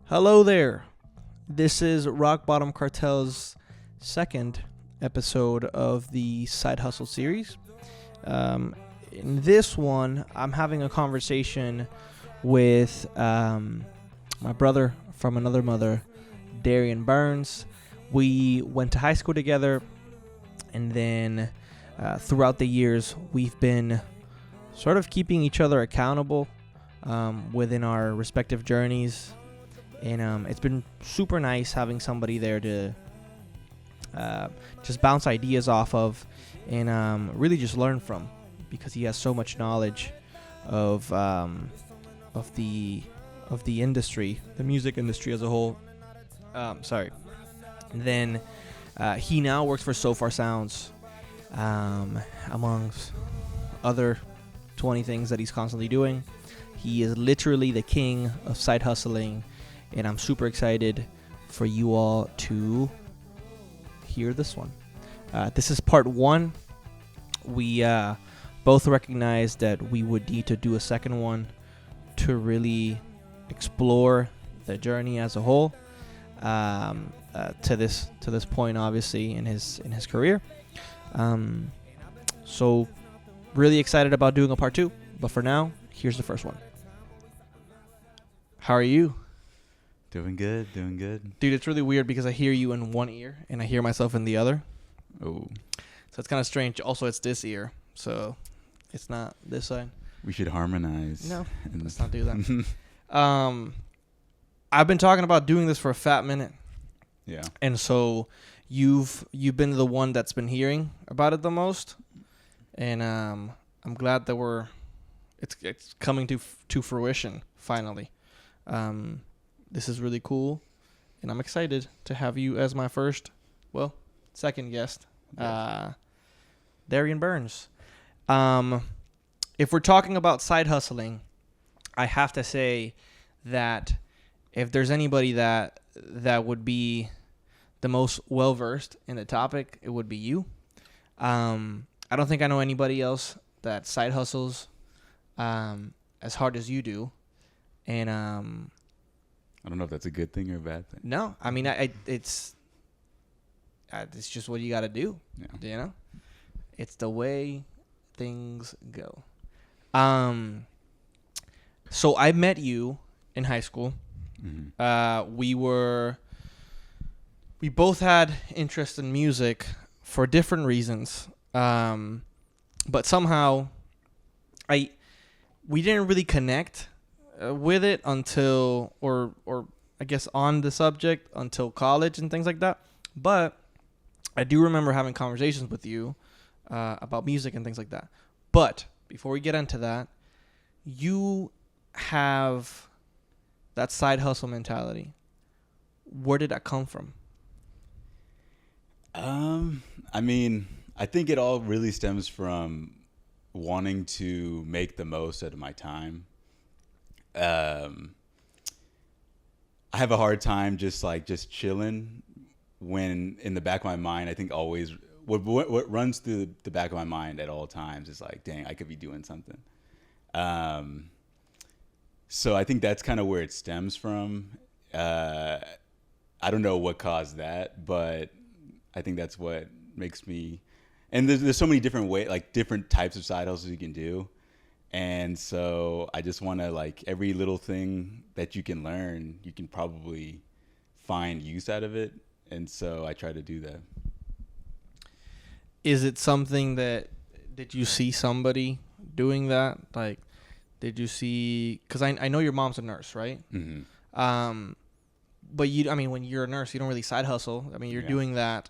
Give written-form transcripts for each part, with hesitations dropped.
Hello there. This is Rock Bottom Cartel's second episode of the Side Hustle series. In this one, I'm having a conversation with my brother from another mother, Darian Burns. We went to high school together, and then throughout the years, we've been sort of keeping each other accountable within our respective journeys. And it's been super nice having somebody there to just bounce ideas off of and really just learn from, because he has so much knowledge of the industry, the music industry as a whole. And then he now works for So Far Sounds, amongst other 20 things that he's constantly doing. He is literally the king of side hustling. And I'm super excited for you all to hear this one. This is part one. We both recognized that we would need to do a second one to really explore the journey as a whole to this point, obviously, in his career. So really excited about doing a part two. But for now, here's the first one. How are you? Doing good. Dude, it's really weird because I hear you in one ear and I hear myself in the other. Oh. So it's kind of strange. Also, it's this ear, so it's not this side. We should harmonize. No, let's not do that. I've been talking about doing this for a fat minute. Yeah. And so you've been the one that's been hearing about it the most. And I'm glad that it's coming to fruition finally. This is really cool, and I'm excited to have you as my second guest, Darian Burns. If we're talking about side hustling, I have to say that if there's anybody that would be the most well-versed in the topic, it would be you. I don't think I know anybody else that side hustles as hard as you do, and I don't know if that's a good thing or a bad thing. No, I mean, it's just what you got to do. Yeah. You know, it's the way things go. So I met you in high school. Mm-hmm. We both had interest in music for different reasons. But somehow we didn't really connect with it until, or I guess on the subject until college and things like that. But I do remember having conversations with you about music and things like that. But before we get into that, you have that side hustle mentality. Where did that come from? I mean, I think it all really stems from wanting to make the most out of my time. I have a hard time just chilling, when in the back of my mind, I think always what runs through the back of my mind at all times is like, dang, I could be doing something. So I think that's kind of where it stems from. I don't know what caused that, but I think that's what makes me, and there's so many different different types of side hustles you can do. And so I just want to, every little thing that you can learn, you can probably find use out of it. And so I try to do that. Is it something did you see somebody doing that? Like, did you see, because I know your mom's a nurse, right? Mm-hmm. But when you're a nurse, you don't really side hustle. I mean, you're doing that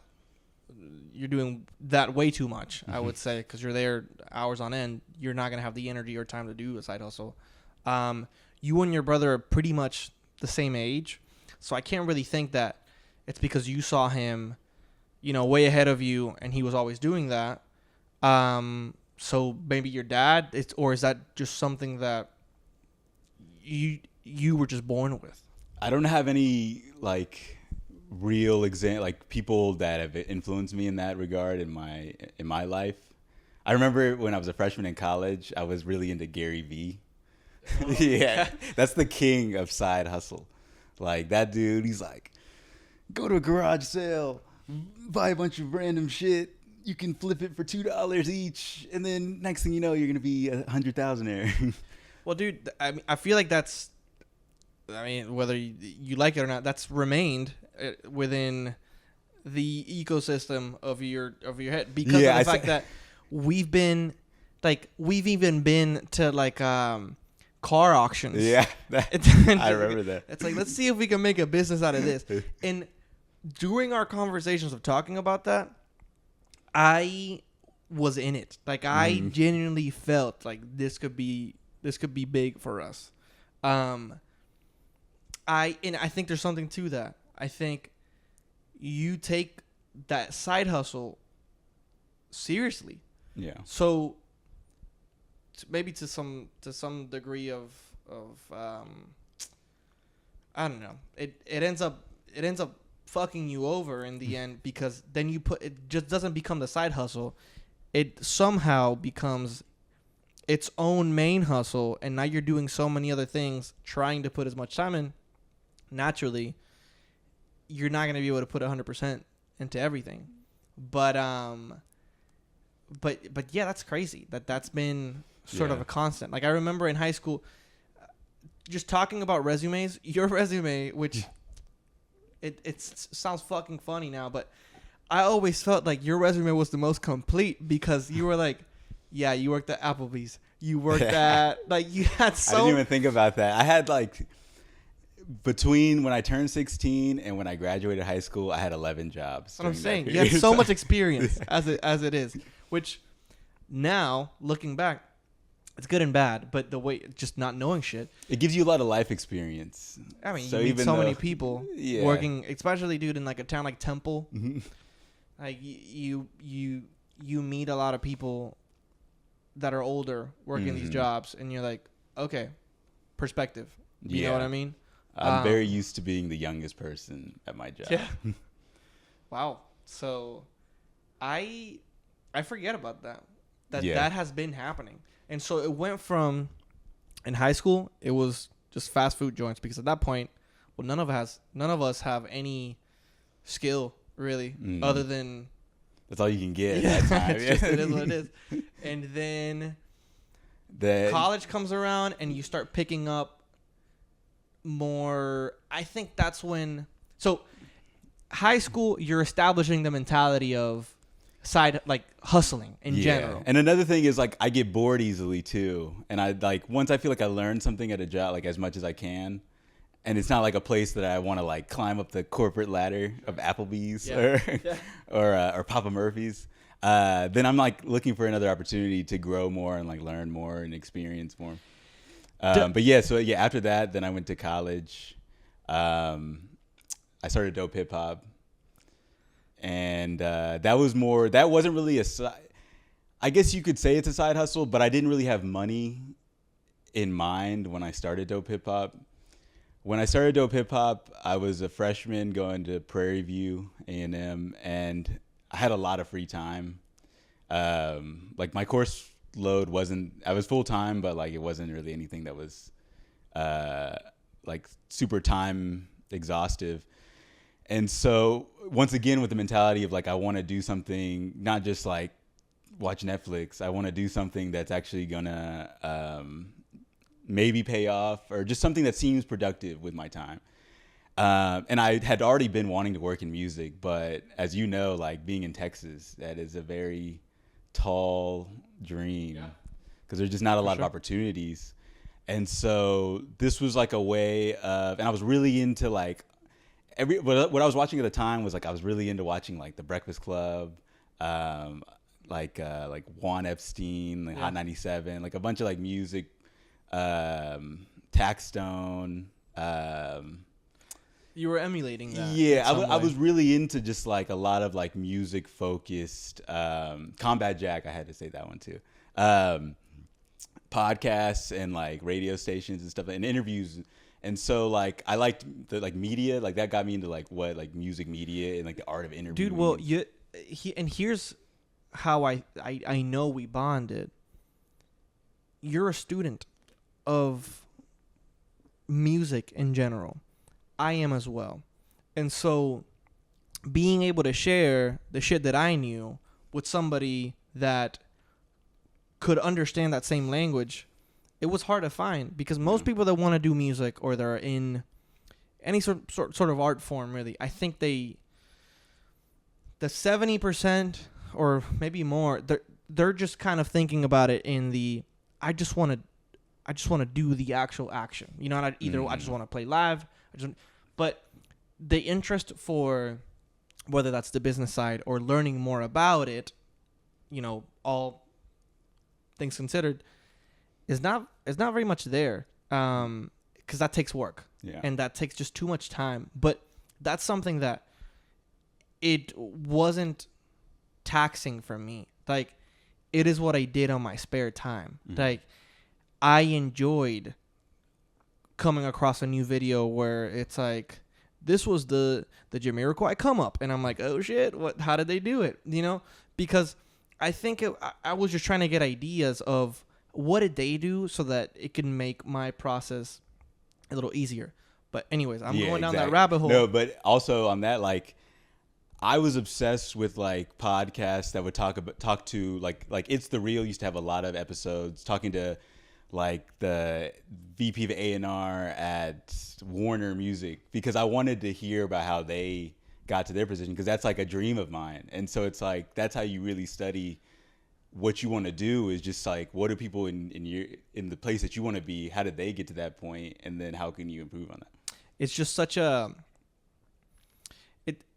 way too much, I would say, because you're there hours on end. You're not going to have the energy or time to do a side hustle. You and your brother are pretty much the same age, so I can't really think that it's because you saw him, way ahead of you, and he was always doing that. So maybe your dad, or is that just something that you were just born with? I don't have any real people that have influenced me in that regard in my life. I remember when I was a freshman in college, I was really into Gary Vee. Yeah, that's the king of side hustle. Like that dude, he's like, go to a garage sale, buy a bunch of random shit. You can flip it for $2 each, and then next thing you know, you're gonna be $100,000. Well, dude, I feel like that's, whether you like it or not, that's remained within the ecosystem of your head because of the fact that we've even been to like car auctions. Yeah, I remember that. It's like, let's see if we can make a business out of this. And during our conversations of talking about that, I was in it. Like I genuinely felt like this could be big for us. I think there's something to that. I think you take that side hustle seriously. Yeah. So maybe to some degree of I don't know. It ends up fucking you over in the end because then it just doesn't become the side hustle. It somehow becomes its own main hustle, and now you're doing so many other things, trying to put as much time in. Naturally, you're not going to be able to put 100% into everything. But yeah, that's crazy. That's been sort of a constant. Like I remember in high school, just talking about resumes. Your resume, which it sounds fucking funny now, but I always felt like your resume was the most complete because you were like, yeah, you worked at Applebee's. You worked at, like, you had so... I didn't even think about that. I had, like, between when I turned 16 and when I graduated high school, I had 11 jobs. What I'm saying. You had so much experience as it is, which now, looking back, it's good and bad, but the way, just not knowing shit. It gives you a lot of life experience. I mean, you meet so many people working, especially, dude, in, like, a town like Temple. Like, you meet a lot of people that are older working these jobs, and you're like, okay, perspective. You know what I mean? I'm very used to being the youngest person at my job. Yeah. Wow. So I forget about that. That has been happening. And so it went from, in high school, it was just fast food joints because at that point, well, none of us have any skill really other than... That's all you can get at that time. It is what it is. And then college comes around and you start picking up more. I think that's when... So high school, you're establishing the mentality of side, like, hustling in general. And another thing is, like, I get bored easily too. And I, like, once I feel like I learned something at a job, like, as much as I can, and it's not like a place that I want to, like, climb up the corporate ladder of Applebee's or Papa Murphy's. Then I'm, like, looking for another opportunity to grow more and, like, learn more and experience more. But yeah, so yeah, after that, then I went to college. I started dope hip hop, and that wasn't really a side. I guess you could say it's a side hustle, but I didn't really have money in mind when I started dope hip hop. When I started dope hip hop, I was a freshman going to Prairie View A&M, and I had a lot of free time. Like, my course load I was full time, but, like, it wasn't really anything that was like super time exhaustive. And so once again, with the mentality of, like, I want to do something, not just, like, watch Netflix. I want to do something that's actually gonna maybe pay off, or just something that seems productive with my time. And I had already been wanting to work in music, but as you know, like, being in Texas, that is a very tall dream because there's just not a lot of opportunities. And so this was like a way of, and I was really into, like, what I was watching at the time was, like, I was really into watching, like, The Breakfast Club, like Juan Epstein, like Hot 97, like a bunch of, like, music, Taxstone. You were emulating that. Yeah, I was really into just, like, a lot of, like, music focused, Combat Jack, I had to say that one too. Podcasts and, like, radio stations and stuff, and interviews. And so, like, I liked the, like, media, like, that got me into, like, what, like, music media and, like, the art of interviewing. Dude, well, and here's how I know we bonded. You're a student of music in general. I am as well. And so being able to share the shit that I knew with somebody that could understand that same language, it was hard to find, because most people that want to do music or they're in any sort of art form, really, I think the 70% or maybe more, they're just kind of thinking about it in the I just want to do the actual action. You know, I just want to play live, but the interest for whether that's the business side or learning more about it, you know, all things considered, is not very much there, because that takes work, and that takes just too much time. But that's something that it wasn't taxing for me. Like, it is what I did on my spare time. Like, I enjoyed coming across a new video where it's like, this was the Jamiroquai come up, and I'm like, oh shit, how did they do it? You know, because I think I was just trying to get ideas of what did they do so that it can make my process a little easier. But anyways, I'm going down that rabbit hole. No, but also on that, like, I was obsessed with like podcasts that would talk to like It's the Real used to have a lot of episodes talking to like the VP of A&R at Warner Music, because I wanted to hear about how they got to their position, because that's like a dream of mine. And so it's like, that's how you really study what you want to do, is just like, what are people in the place that you want to be, how did they get to that point, and then how can you improve on that? It's just such a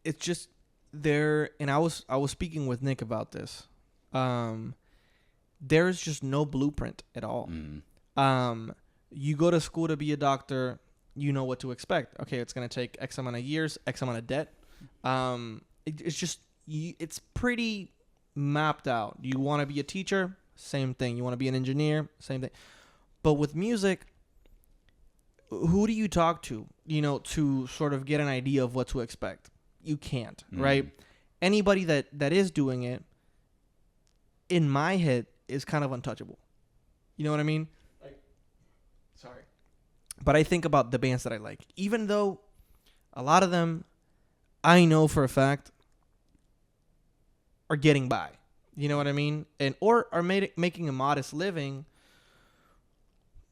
it's just there. And I was speaking with Nick about this. There's just no blueprint at all. You go to school to be a doctor, you know what to expect. Okay, it's going to take X amount of years, X amount of debt. It's just, it's pretty mapped out. You want to be a teacher? Same thing. You want to be an engineer? Same thing. But with music, who do you talk to, you know, to sort of get an idea of what to expect? You can't, right? Anybody that is doing it, in my head, is kind of untouchable. You know what I mean? Sorry. But I think about the bands that I like. Even though a lot of them, I know for a fact, are getting by. You know what I mean? And or are making a modest living.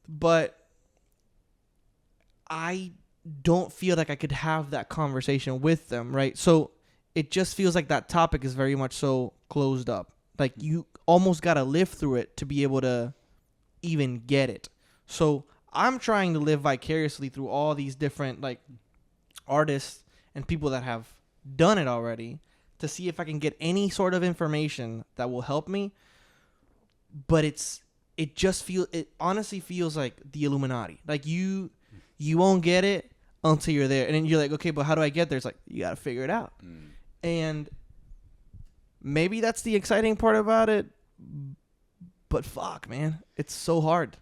But I don't feel like I could have that conversation with them, right? So it just feels like that topic is very much so closed up. Like, you almost got to live through it to be able to even get it. So I'm trying to live vicariously through all these different like artists and people that have done it already, to see if I can get any sort of information that will help me. But it honestly feels like the Illuminati. Like, you won't get it until you're there. And then you're like, okay, but how do I get there? It's like, you got to figure it out. And maybe that's the exciting part about it. But fuck, man, it's so hard.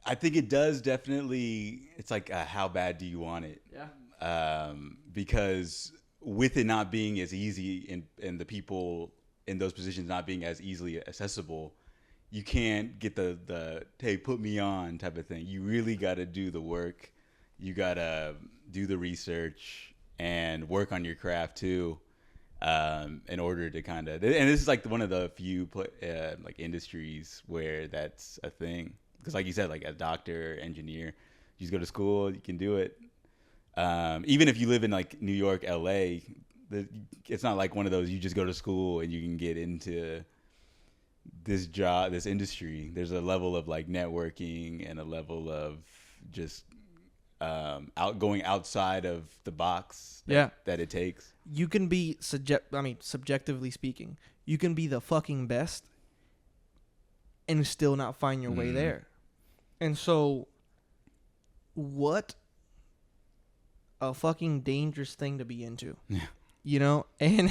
I think it does definitely. It's like, how bad do you want it? Yeah. Because with it not being as easy, and the people in those positions not being as easily accessible, you can't get the hey, put me on type of thing. You really got to do the work. You got to do the research and work on your craft too, in order to kind of. And this is like one of the few like industries where that's a thing. Because like you said, like a doctor, engineer, you just go to school, you can do it. Even if you live in like New York, LA, it's not like one of those you just go to school and you can get into this job, this industry. There's a level of like networking and a level of just going outside of the box that it takes. You can be subjectively speaking, you can be the fucking best and still not find your way there. And so, what a fucking dangerous thing to be into. Yeah. You know? And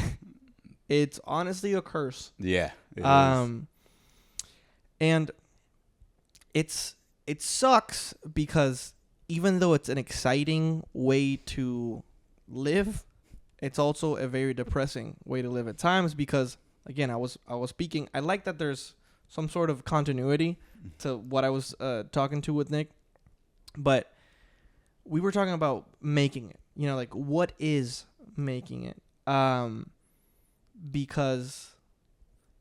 it's honestly a curse. Yeah. It is. And it sucks because even though it's an exciting way to live, it's also a very depressing way to live at times, because again, I was speaking, I like that there's some sort of continuity to what I was talking to with Nick, but we were talking about making it, you know, like what is making it? Because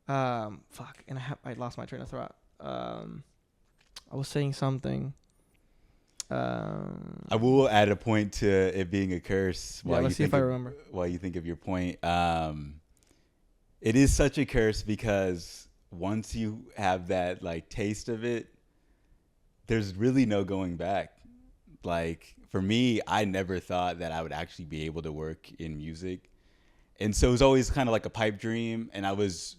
fuck, and I lost my train of thought. I was saying something. I will add a point to it being a curse. Yeah, let's see if I remember. While you think of your point, it is such a curse because once you have that like taste of it, there's really no going back. Like for me, I never thought that I would actually be able to work in music. And so it was always kind of like a pipe dream. And I was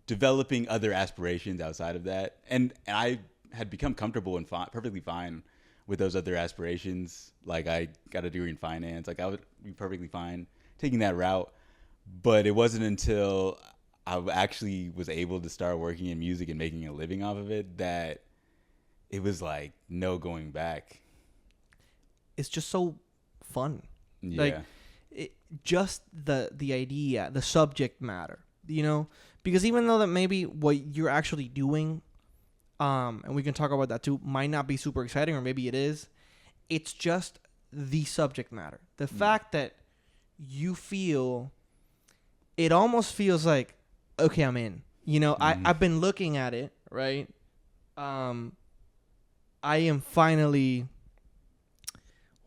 developing other aspirations outside of that. And I had become comfortable and perfectly fine with those other aspirations. Like I got a degree in finance. Like I would be perfectly fine taking that route. But it wasn't until I actually was able to start working in music and making a living off of it that it was like no going back. It's just so fun. Yeah. Like just the idea, the subject matter, you know, because even though that maybe what you're actually doing, and we can talk about that too, might not be super exciting, or maybe it is, it's just the subject matter. The fact that you feel, it almost feels like, okay, I'm in, you know, I've been looking at it, right? I am finally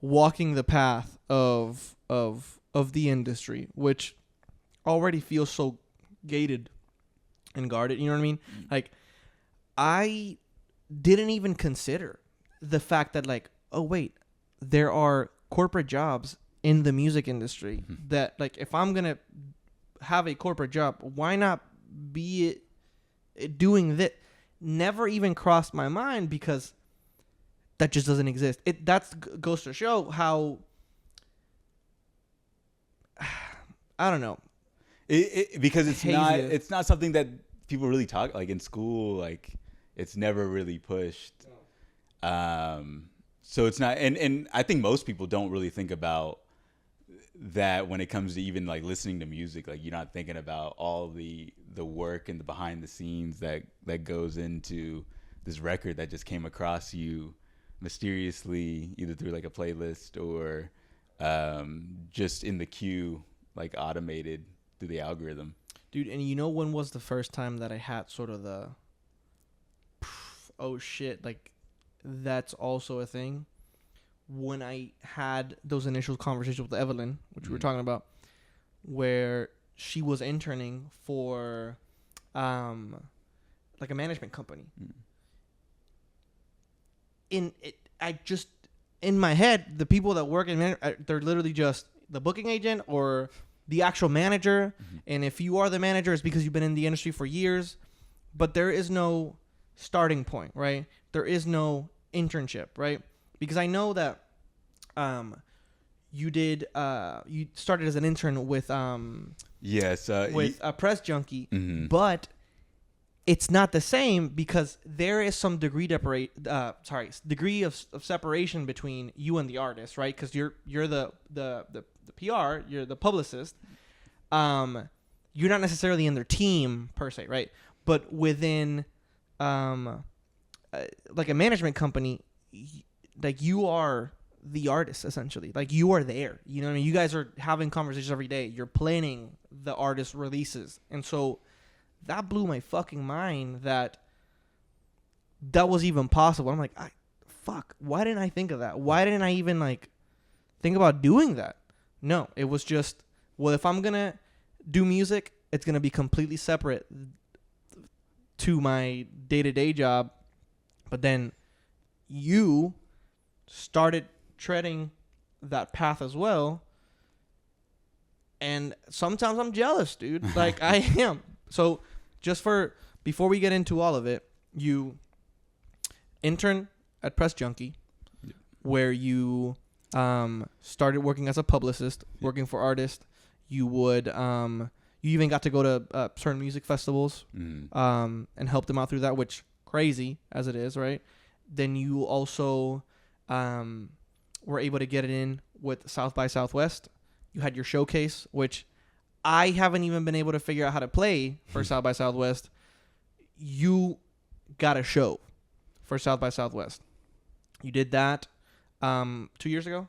walking the path of the industry, which already feels so gated and guarded. You know what I mean? Like, I didn't even consider the fact that, like, oh wait, there are corporate jobs in the music industry that, like, if I'm gonna have a corporate job, why not be doing that? Never even crossed my mind because that just doesn't exist. That goes to show how, I don't know. Because it's not something that people really talk, like in school, like it's never really pushed. So it's not, and I think most people don't really think about that when it comes to even like listening to music. Like you're not thinking about all the work and the behind the scenes that goes into this record that just came across you mysteriously, either through like a playlist or just in the queue, like automated through the algorithm. Dude, and you know when was the first time that I had sort of the oh shit, like that's also a thing? When I had those initial conversations with Evelyn, which we were talking about, where she was interning for like a management company. In my head, the people that work in they're literally just the booking agent or the actual manager. And if you are the manager, it's because you've been in the industry for years. But there is no starting point, right? There is no internship, right? Because I know that you started as an intern with Press Junkie, but it's not the same because there is some degree of separation between you and the artist, right? Because you're the PR, you're the publicist. You're not necessarily in their team per se, right? But within like a management company, like you are the artist essentially. Like you are there. You know what I mean? You guys are having conversations every day. You're planning the artist releases, and so that blew my fucking mind that was even possible. I'm like, fuck, why didn't I think of that? Why didn't I even like think about doing that? No, it was just, well, if I'm gonna do music, it's gonna be completely separate to my day-to-day job. But then you started treading that path as well, and sometimes I'm jealous, dude. Like I am. So before we get into all of it, you intern at Press Junkie, where you started working as a publicist, working for artists. You would you even got to go to certain music festivals and help them out through that, which crazy as it is, right? Then you also were able to get it in with South by Southwest. You had your showcase, which I haven't even been able to figure out how to play for South by Southwest. You got a show for South by Southwest. You did that 2 years ago?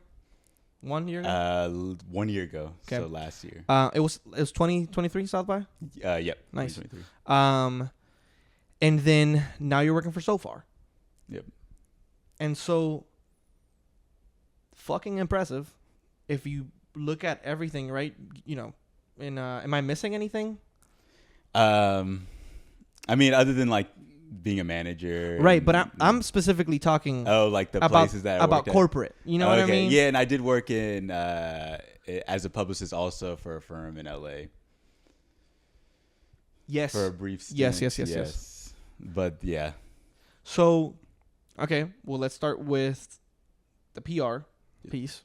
1 year ago? 1 year ago. Okay. So last year. It was 2023 South by? Yep. Nice. 2023. And then now you're working for So Far. Yep. And so, fucking impressive. If you look at everything, right? And am I missing anything? I mean, other than like being a manager, Right, but I'm specifically talking. Like the about, places that I about worked at. corporate. You know what I mean? Yeah, and I did work in as a publicist also for a firm in LA. Yes. For a brief stint. Yes. But yeah. So, okay, well, let's start with the PR piece.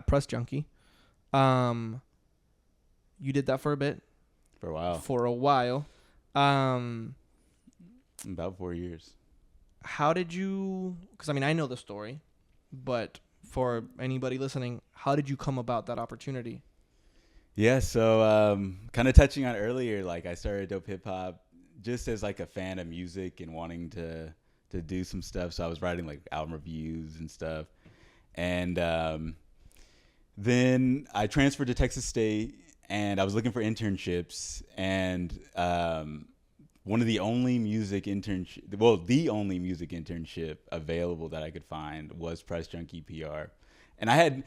Press Junkie. You did that for a bit. For a while. About 4 years. How did you... Because, I mean, I know the story, but for anybody listening, how did you come about that opportunity? Yeah, so kind of touching on earlier, like I started Dope Hip Hop just as like a fan of music and wanting to do some stuff. So I was writing like album reviews and stuff. And then I transferred to Texas State and I was looking for internships. And one of the only the only music internship available that I could find was Press Junkie PR. And I had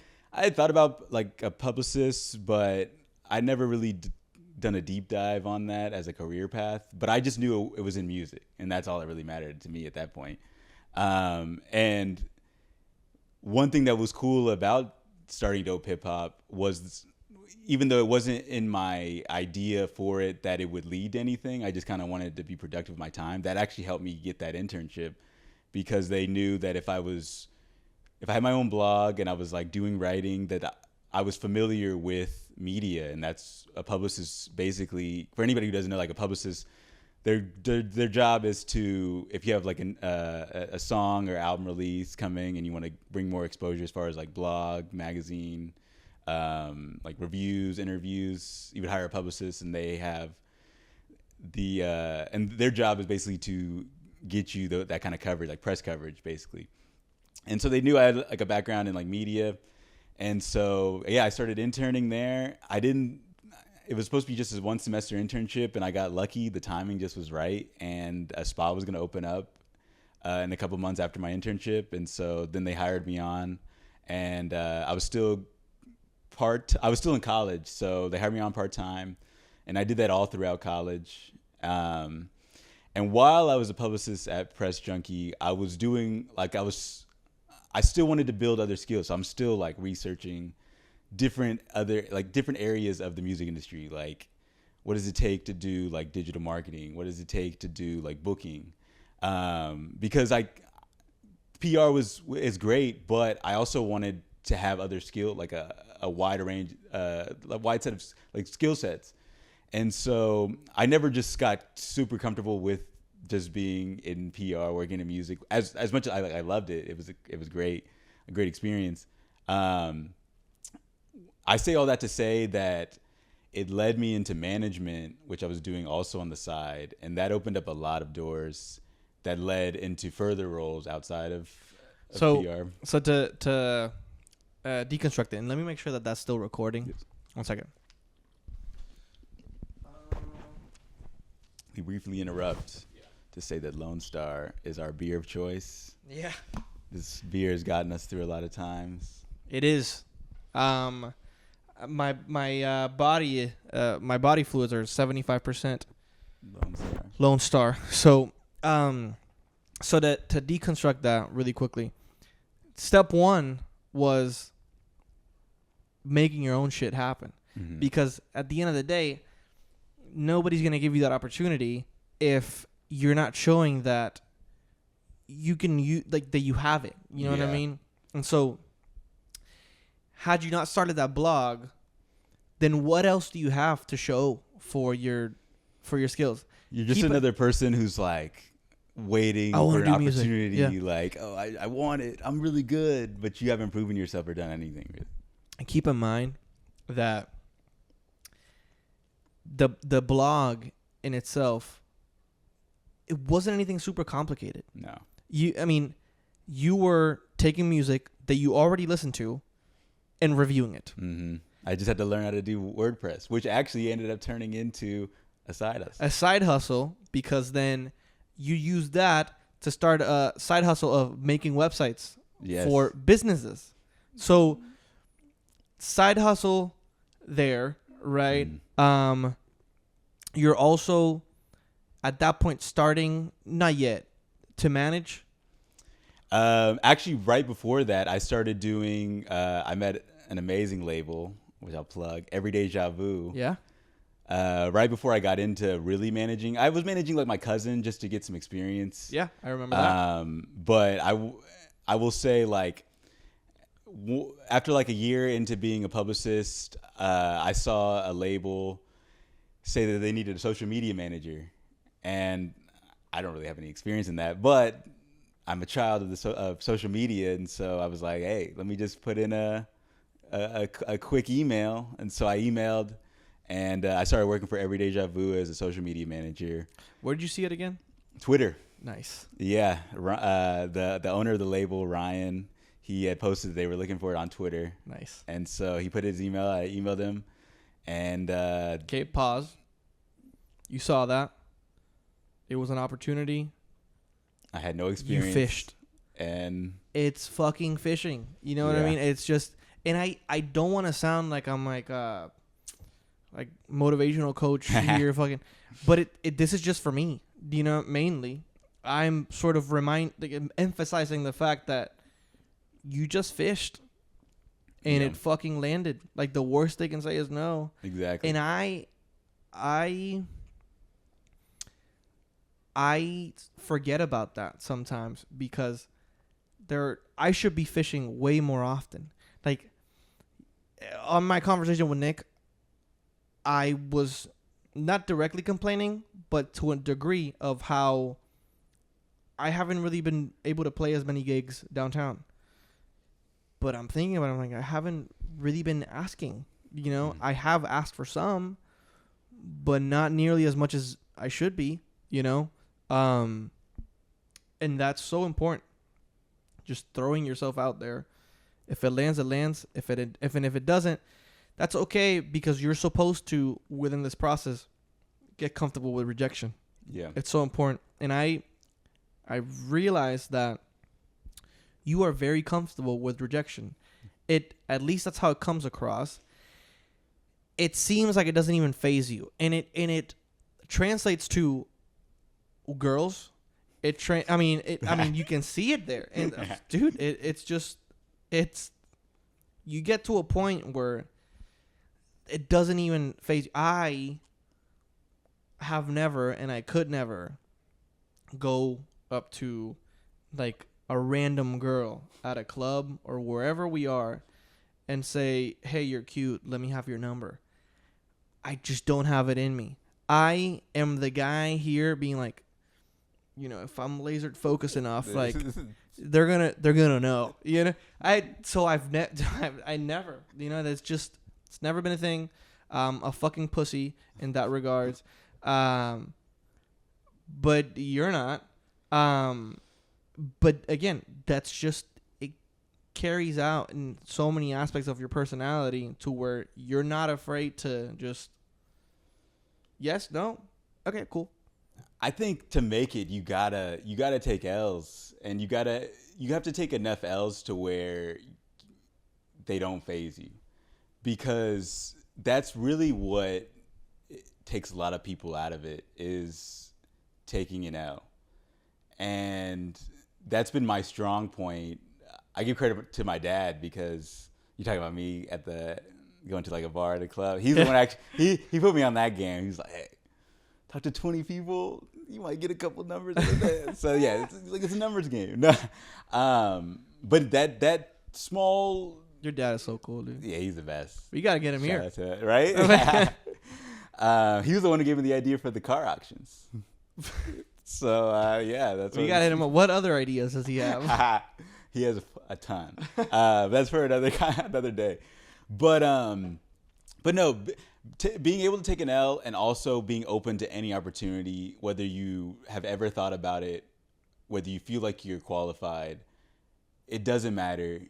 thought about like a publicist, but I never really done a deep dive on that as a career path. But I just knew it was in music, and that's all that really mattered to me at that point. And one thing that was cool about starting Dope Hip Hop was, even though it wasn't in my idea for it that it would lead to anything, I just kind of wanted to be productive with my time. That actually helped me get that internship because they knew that if I had my own blog and I was like doing writing, that I was familiar with media, and that's a publicist. Basically, for anybody who doesn't know, like a publicist, their job is to, if you have like a song or album release coming and you want to bring more exposure as far as like blog, magazine, like reviews, interviews, you would hire a publicist, and they have and their job is basically to get you that kind of coverage, like press coverage, basically. And so they knew I had like a background in like media. And so, yeah, I started interning there. It was supposed to be just a 1 semester internship, and I got lucky. The timing just was right. And a spot was going to open up in a couple months after my internship. And so then they hired me on, and I was still in college. So they hired me on part-time, and I did that all throughout college. And while I was a publicist at Press Junkie, I was doing I still wanted to build other skills. So I'm still like researching different areas of the music industry. Like, what does it take to do like digital marketing? What does it take to do like booking? Because PR is great, but I also wanted to have other skill, like a wider range, a wide set of like skill sets. And so I never just got super comfortable with just being in PR, working in music. As much as I loved it, it was great, a great experience. I say all that to say that it led me into management, which I was doing also on the side, and that opened up a lot of doors that led into further roles outside of PR. So to deconstruct it, and let me make sure that that's still recording. Yes. 1 second. We briefly interrupt to say that Lone Star is our beer of choice. Yeah. This beer has gotten us through a lot of times. It is. My body fluids are 75% Lone Star. So to deconstruct that really quickly, step 1 was making your own shit happen. Mm-hmm. Because at the end of the day, nobody's going to give you that opportunity if you're not showing that you can that you have it. You know what I mean? And so had you not started that blog, then what else do you have to show for your skills? You're just another person who's like waiting for an opportunity. Yeah. Like, oh, I want it. I'm really good, but you haven't proven yourself or done anything really. And keep in mind that the blog in itself, it wasn't anything super complicated. No. You were taking music that you already listened to and reviewing it. Mm-hmm. I just had to learn how to do WordPress, which actually ended up turning into a side hustle. A side hustle, because then you use that to start a side hustle of making websites for businesses. So side hustle there, right? You're also at that point starting, not yet, to manage. Actually, right before that, I started doing. I met an amazing label, which I'll plug, Everyday Vu. Yeah. Right before I got into really managing, I was managing like my cousin just to get some experience. Yeah, I remember that. But I will say, like, after like a year into being a publicist, I saw a label say that they needed a social media manager, and I don't really have any experience in that, but I'm a child of social media, and so I was like, hey, let me just put in a quick email. And so I emailed, and I started working for Everyday Vu as a social media manager. Where did you see it again? Twitter. Nice. Yeah. The owner of the label, Ryan, he had posted that they were looking for it on Twitter. Nice. And so he put his email. I emailed him. And okay, pause. You saw that. It was an opportunity. I had no experience. You fished. And it's fucking fishing. You know what I mean? It's just, and I don't want to sound like I'm like motivational coach here, fucking, but this is just for me. You know, mainly, I'm sort of emphasizing the fact that you just fished, and it fucking landed. Like, the worst they can say is no. Exactly. And I forget about that sometimes, because I should be fishing way more often. Like, on my conversation with Nick, I was not directly complaining, but to a degree, of how I haven't really been able to play as many gigs downtown. But I'm thinking about it, I'm like, I haven't really been asking. You know, I have asked for some, but not nearly as much as I should be, you know? And that's so important. Just throwing yourself out there. If it lands, it lands. If it doesn't, that's okay, because you're supposed to, within this process, get comfortable with rejection. Yeah. It's so important. And I realized that you are very comfortable with rejection. At least that's how it comes across. It seems like it doesn't even faze you. And it translates to girls. I mean, you can see it there. And dude, it's you get to a point where it doesn't even faze you. I have never, and I could never, go up to like a random girl at a club or wherever we are and say, hey, you're cute, let me have your number. I just don't have it in me. I am the guy here being like, you know, if I'm laser focused enough, like they're gonna know, you know. I never, you know, it's never been a thing. A fucking pussy in that regards. But you're not. But again, that's just, it carries out in so many aspects of your personality to where you're not afraid to just, yes, no, okay, cool. I think to make it, you gotta take L's, and you have to take enough L's to where they don't faze you, because that's really what takes a lot of people out of it, is taking an L. And that's been my strong point. I give credit to my dad, because you're talking about me going to like a bar at a club. He's the one he put me on that game. He's like, hey, talk to 20 people, you might get a couple numbers. So yeah, it's a numbers game. But that small. Your dad is so cool, dude. Yeah, he's the best. You gotta get him Shout here, out to it, right? He was the one who gave me the idea for the car auctions. So yeah, that's. We gotta hit him up. What other ideas does he have? He has a ton. That's for another day. But no, being able to take an L, and also being open to any opportunity, whether you have ever thought about it, whether you feel like you're qualified, it doesn't matter.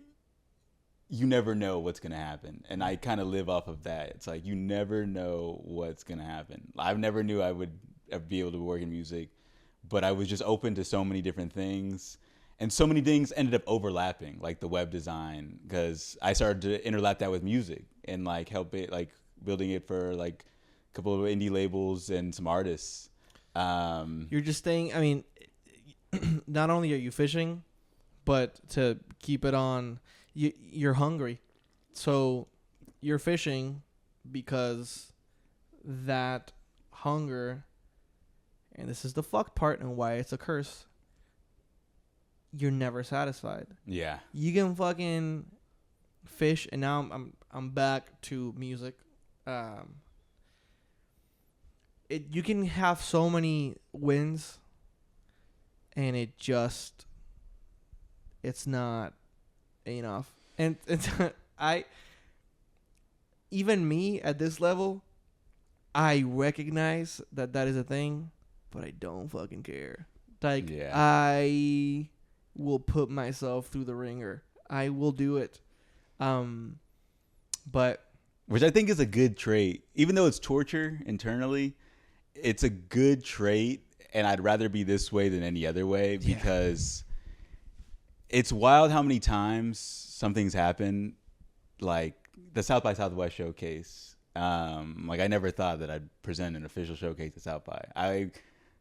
you never know what's going to happen. And I kind of live off of that. It's like, you never know what's going to happen. I never knew I would be able to work in music, but I was just open to so many different things. And so many things ended up overlapping, like the web design, because I started to interlap that with music and like help it, like building it for like a couple of indie labels and some artists. You're just staying, I mean, not only are you fishing, but to keep it on, you're hungry. So you're fishing because that hunger, and this is the fucked part and why it's a curse, you're never satisfied. Yeah. You can fucking fish, and now I'm back to music. You can have so many wins, and it's not enough. And even me at this level, I recognize that is a thing, but I don't fucking care. Like, yeah. I will put myself through the ringer. I will do it. But which I think is a good trait, even though it's torture internally. It's a good trait, and I'd rather be this way than any other way, because it's wild how many times something's happened, like the South by Southwest showcase. Like, I never thought that I'd present an official showcase at South by.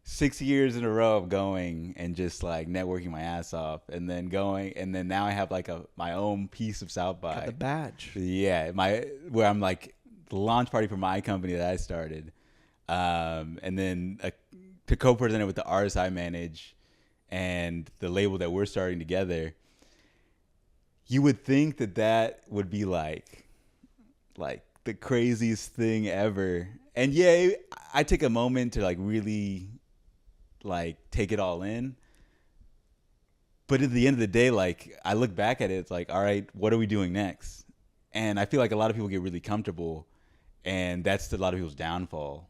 6 years in a row of going and just like networking my ass off, and then now I have like my own piece of South by. Got the badge. Yeah, where I'm like the launch party for my company that I started, and then to co-present it with the artists I manage and the label that we're starting together. You would think that would be like the craziest thing ever, and yeah, I take a moment to like really like take it all in. But at the end of the day, like I look back at it, it's like, all right, what are we doing next? And I feel like a lot of people get really comfortable, and that's a lot of people's downfall.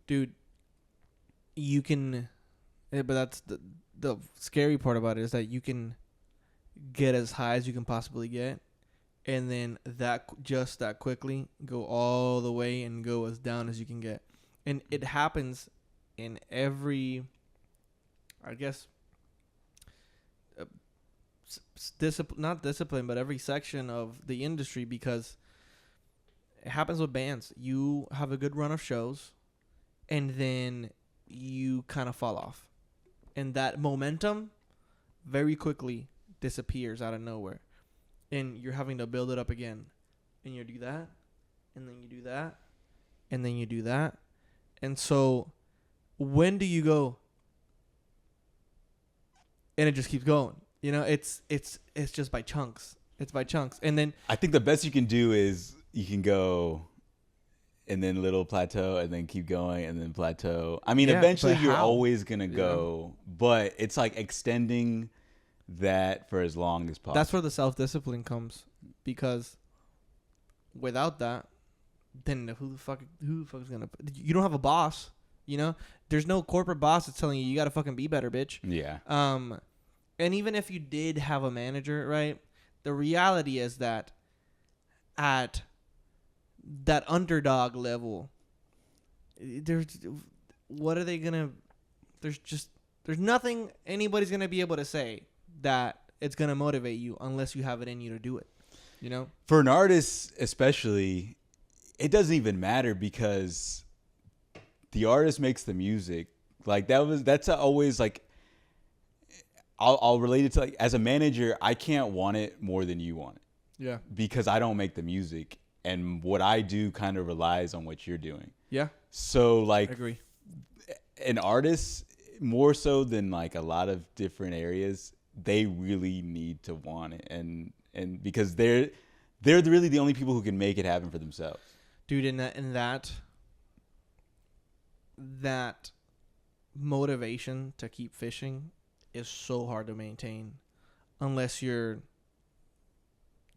Dude, you can, but that's the scary part about it, is that you can get as high as you can possibly get, and then that quickly go all the way and go as down as you can get. And it happens in every, I guess, not discipline, but every section of the industry, because it happens with bands. You have a good run of shows, and then you kind of fall off. And that momentum very quickly disappears out of nowhere. And you're having to build it up again. And you do that, and then you do that, and then you do that. And so when do you go? And it just keeps going. You know, it's just by chunks. It's by chunks. And then I think the best you can do is you can go and then little plateau and then keep going and then plateau. I mean, eventually you're always going to go, but it's like extending that for as long as possible. That's where the self-discipline comes, because without that, then who the fuck is going to, you don't have a boss, you know? There's no corporate boss that's telling you got to fucking be better, bitch. Yeah. And even if you did have a manager, right? The reality is that at that underdog level, what are they gonna? There's nothing anybody's gonna be able to say that it's gonna motivate you unless you have it in you to do it. You know, for an artist especially, it doesn't even matter, because the artist makes the music. Like that's always like. I'll relate it to, like, as a manager, I can't want it more than you want it. Yeah. Because I don't make the music, and what I do kind of relies on what you're doing. Yeah. So like, I agree. An artist, more so than like a lot of different areas, they really need to want it, and because they're really the only people who can make it happen for themselves. Dude, in that motivation to keep fishing is so hard to maintain unless you're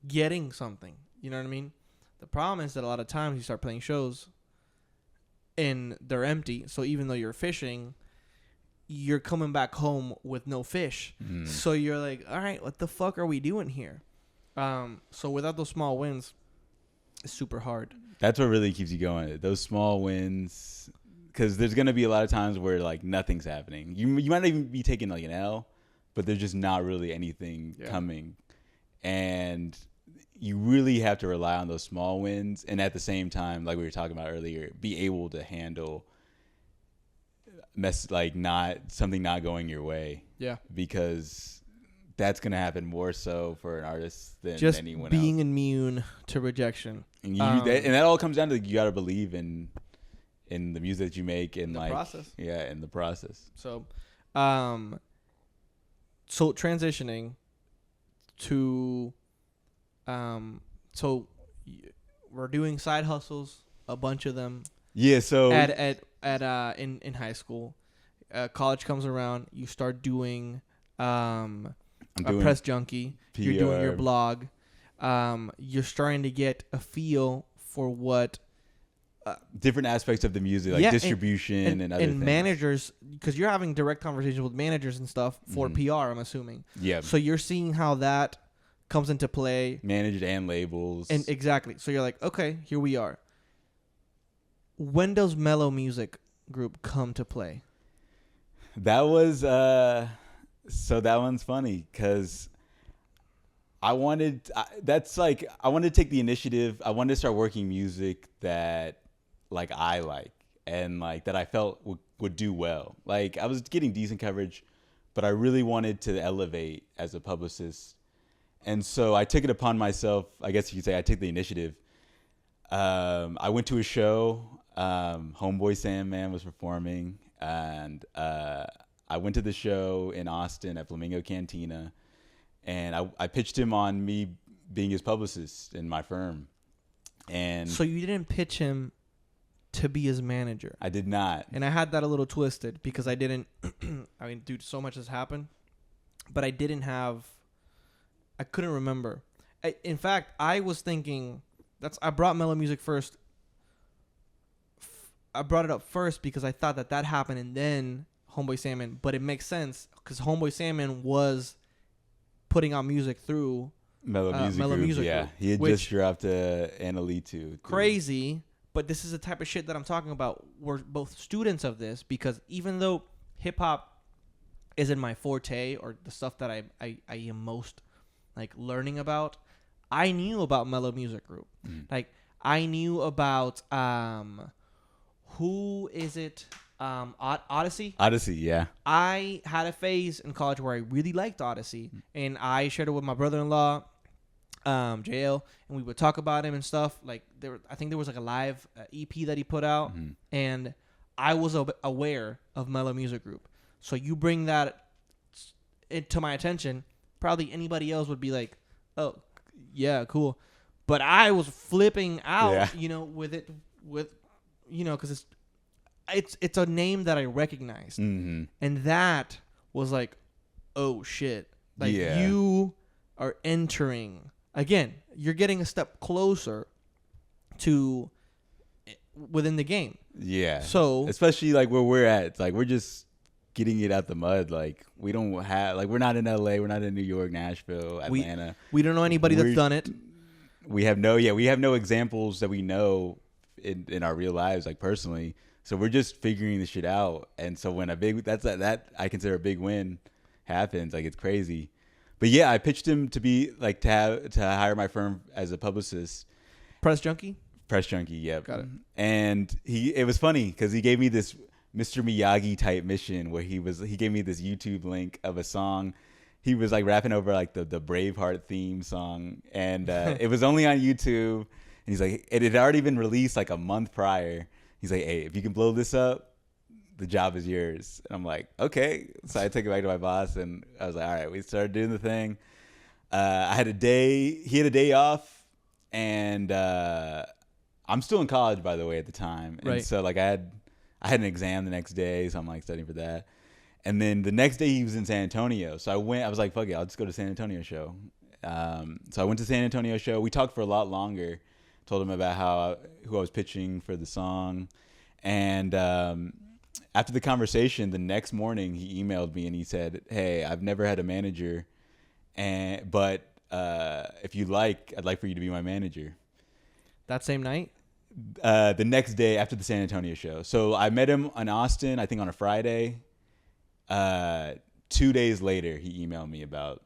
getting something. You know what I mean? The problem is that a lot of times you start playing shows and they're empty. So even though you're fishing, you're coming back home with no fish. So you're like, all right, what the fuck are we doing here? So without those small wins, it's super hard. That's what really keeps you going. Those small wins, because there's gonna be a lot of times where like nothing's happening. You might not even be taking like an L, but there's just not really anything coming, and you really have to rely on those small wins. And at the same time, like we were talking about earlier, be able to handle something not going your way. Yeah, because that's gonna happen more so for an artist than just anyone being else. immune to rejection. And that all comes down to you gotta believe in the music that you make and the like process. Yeah, in the process. So, so transitioning to, we're doing side hustles, a bunch of them. Yeah. So in high school, college comes around, you start doing a press junkie. PR. You're doing your blog. You're starting to get a feel for what different aspects of the music, like distribution and other things. Managers, because you're having direct conversations with managers and stuff for PR, I'm assuming. Yeah. So you're seeing how that comes into play. Managed and labels. And exactly. So you're like, okay, here we are. When does Mellow Music Group come to play? That was so that one's funny because I wanted to take the initiative. I wanted to start working music that like I like and like that I felt would do well. Like I was getting decent coverage, but I really wanted to elevate as a publicist. And so I took it upon myself, I guess you could say I took the initiative. I went to a show, Homeboy Sandman was performing, and I went to the show in Austin at Flamingo Cantina, and I pitched him on me being his publicist in my firm. And so you didn't pitch him to be his manager? I did not. And I had that a little twisted because I didn't, I mean, dude, so much has happened, but I couldn't remember. In fact, I was thinking, I brought Mellow Music first. I brought it up first because I thought that happened and then Homeboy Salmon, but it makes sense because Homeboy Salmon was putting out music through Mellow Music Group. Yeah, he had just dropped Annalito. Crazy, but this is the type of shit that I'm talking about. We're both students of this because even though hip hop isn't my forte or the stuff that I am most like learning about, I knew about Mellow Music Group. Like I knew about who is it? Odyssey. Odyssey, yeah. I had a phase in college where I really liked Odyssey, and I shared it with my brother-in-law, JL, and we would talk about him and stuff. Like I think there was like a live EP that he put out, and I was aware of Mellow Music Group. So you bring that to my attention, probably anybody else would be like, "Oh, yeah, cool," but I was flipping out, because it's a name that I recognized, and that was like, oh shit, like you are entering again. You're getting a step closer to within the game. Yeah. So especially like where we're at, it's like we're just getting it out the mud. Like we don't have we're not in LA, we're not in New York, Nashville, Atlanta. We don't know anybody that's done it. We have no examples that we know in our real lives, like personally. So we're just figuring this shit out. And so when that I consider a big win happens, like it's crazy. But yeah, I pitched him to be like to hire my firm as a publicist. Press junkie, yep. Got it. And it was funny because he gave me this Mr. Miyagi type mission where he gave me this YouTube link of a song. He was like rapping over like the Braveheart theme song, and it was only on YouTube. And he's like, it had already been released like a month prior. He's like, hey, if you can blow this up, the job is yours. And I'm like, okay. So I took it back to my boss, and I was like, all right. We started doing the thing. He had a day off, and I'm still in college, by the way, at the time. And so like I had an exam the next day, so I'm like studying for that. And then the next day he was in San Antonio. So I was like, fuck it, I'll just go to San Antonio show. So I went to San Antonio show. We talked for a lot longer. Told him about who I was pitching for the song. And after the conversation, the next morning he emailed me and he said, hey, I've never had a manager, but if you like, I'd like for you to be my manager. That same night? The next day after the San Antonio show. So I met him in Austin, I think on a Friday. 2 days later, he emailed me about,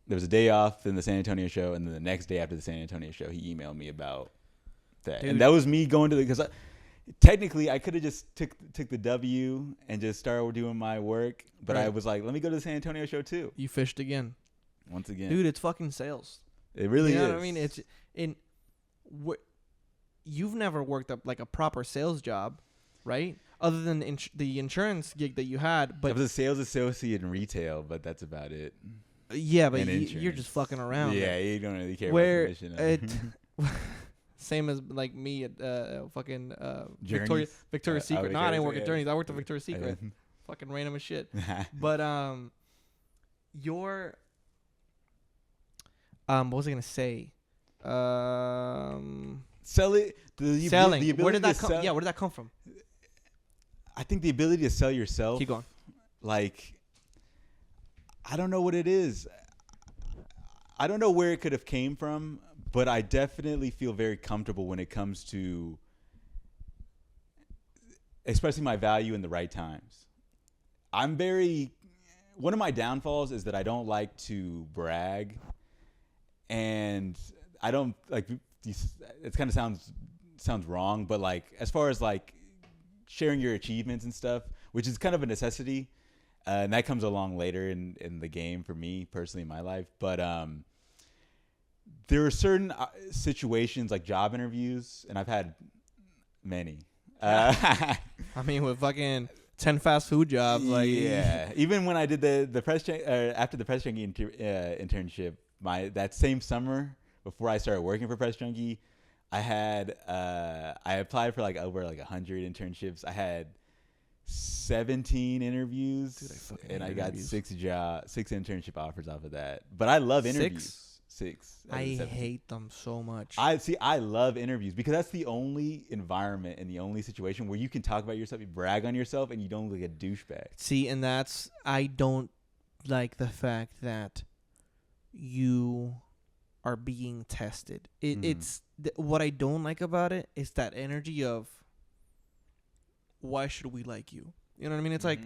there was a day off in the San Antonio show, and then the next day after the San Antonio show, he emailed me about that. Dude. And that was me going to the, because technically I could have just took the W and just started doing my work, but Right. I was like, let me go to the San Antonio show too. You fished again. Once again. Dude, it's fucking sales. It really You know is. what I mean? It's in you've never worked up like a proper sales job, right? Other than the insurance gig that you had, I but was a sales associate in retail, but that's about it. yeah, but And you're insurance. just fucking around. Yeah, you don't really care Where about commission. same as like me at fucking Journeys? Victoria's Secret. Victoria's No, I didn't work at Secret. Journeys. I worked at Victoria's Secret. Fucking random as shit. But your what was I gonna say? Sell it. Selling. The Where did that to come? sell- Yeah, where did that come from? I think the ability to sell yourself. Keep going. Like, I don't know what it is. I don't know where it could have came from, but I definitely feel very comfortable when it comes to expressing my value in the right times. One of my downfalls is that I don't like to brag, and I don't like, it kind of sounds wrong, but like, as far as like sharing your achievements and stuff, which is kind of a necessity, and that comes along later in the game for me personally in my life. But there are certain situations like job interviews, and I've had many. I mean, with fucking 10 fast food jobs, like yeah. Even when I did the press after the Press Junkie internship, that same summer before I started working for Press Junkie, I applied for like over like 100 internships. I had 17 interviews. Dude, and I got interviews. 6 internship offers off of that. But I love interviews. 6. out of I 17. hate them so much. I love interviews because that's the only environment and the only situation where you can talk about yourself, you brag on yourself, and you don't look like a douchebag. See, and I don't like the fact that you are being tested. It's what I don't like about it is that energy of why should we like you? You know what I mean? It's like,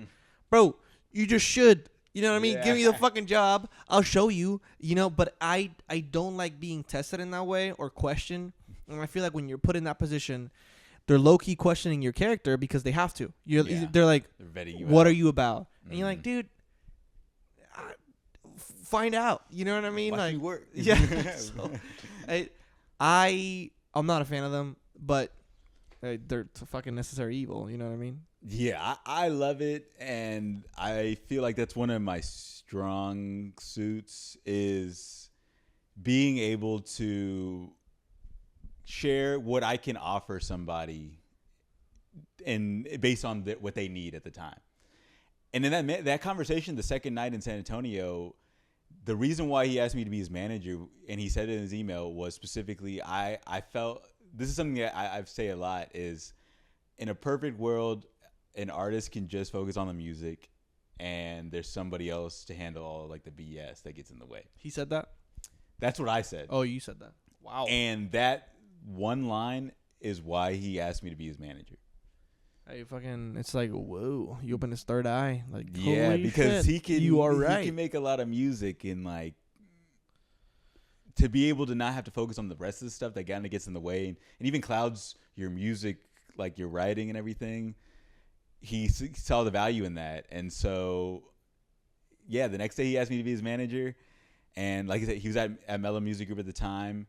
bro, you just should. You know what I mean? Give me the fucking job. I'll show you. You know, but I don't like being tested in that way or questioned. And I feel like when you're put in that position, they're low key questioning your character because they have to. They're like, They're vetting you what out. are you about? And you're like, dude, find out. You know what I mean? Watch like, me work. yeah. So, I'm not a fan of them, but they're a fucking necessary evil. You know what I mean? Yeah, I love it, and I feel like that's one of my strong suits is being able to share what I can offer somebody, and based on what they need at the time. And in that conversation, the second night in San Antonio, the reason why he asked me to be his manager, and he said it in his email, was specifically I felt, this is something that I say a lot, is in a perfect world, an artist can just focus on the music, and there's somebody else to handle all like the BS that gets in the way. He said that? That's what I said. Oh, you said that. Wow. And that one line is why he asked me to be his manager. Hey, fucking, it's like, whoa, you open his third eye. Like, Yeah, holy because shit, he he can make a lot of music, and like to be able to not have to focus on the rest of the stuff that kind of gets in the way, and even clouds your music, like your writing and everything. He saw the value in that. And so, yeah, the next day he asked me to be his manager. And like I said, he was at Mellow Music Group at the time.